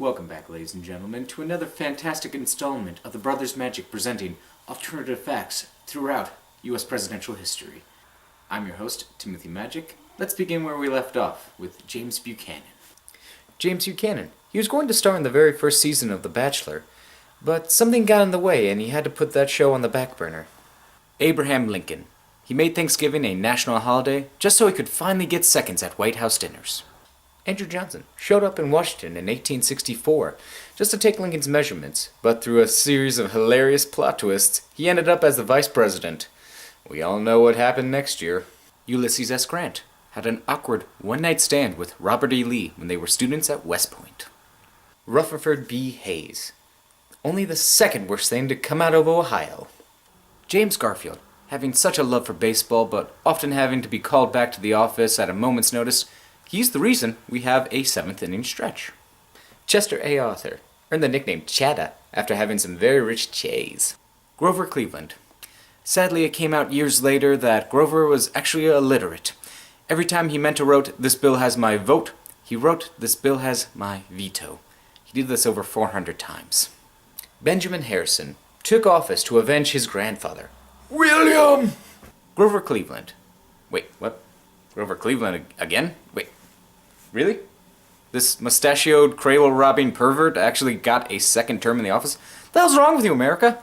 Welcome back, ladies and gentlemen, to another fantastic installment of the Brothers Magic presenting alternative facts throughout U.S. presidential history. I'm your host, Timothy Magic. Let's begin where we left off, with James Buchanan. James Buchanan. He was going to star in the very first season of The Bachelor, but something got in the way and he had to put that show on the back burner. Abraham Lincoln. He made Thanksgiving a national holiday just so he could finally get seconds at White House dinners. Andrew Johnson showed up in Washington in 1864 just to take Lincoln's measurements, but through a series of hilarious plot twists, he ended up as the vice president. We all know what happened next year. Ulysses S. Grant had an awkward one-night stand with Robert E. Lee when they were students at West Point. Rutherford B. Hayes. Only the second worst thing to come out of Ohio. James Garfield, having such a love for baseball but often having to be called back to the office at a moment's notice, he's the reason we have a seventh-inning stretch. Chester A. Arthur earned the nickname Chadda after having some very rich chays. Grover Cleveland. Sadly, it came out years later that Grover was actually illiterate. Every time he meant to wrote, "This bill has my vote," he wrote, "This bill has my veto." He did this over 400 times. Benjamin Harrison took office to avenge his grandfather, William! Grover Cleveland. Wait, what? Grover Cleveland again? Wait, really? This mustachioed, cradle-robbing pervert actually got a second term in the office? What the hell's wrong with you, America?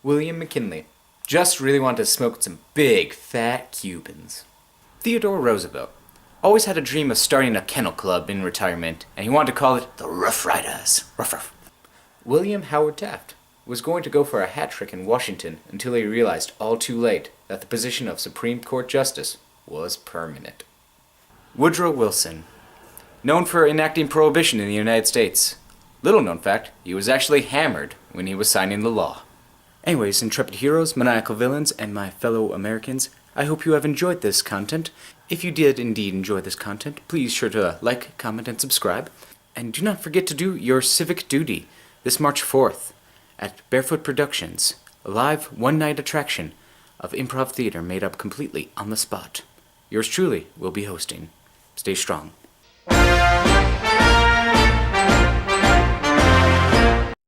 William McKinley just really wanted to smoke some big, fat Cubans. Theodore Roosevelt always had a dream of starting a kennel club in retirement, and he wanted to call it the Rough Riders. Ruff, ruff. William Howard Taft was going to go for a hat trick in Washington until he realized all too late that the position of Supreme Court Justice was permanent. Woodrow Wilson, known for enacting prohibition in the United States. Little known fact, he was actually hammered when he was signing the law. Anyways, intrepid heroes, maniacal villains, and my fellow Americans, I hope you have enjoyed this content. If you did indeed enjoy this content, please sure to like, comment, and subscribe. And do not forget to do your civic duty this March 4th at Barefoot Productions, a live one-night attraction of improv theater made up completely on the spot. Yours truly will be hosting. Stay strong.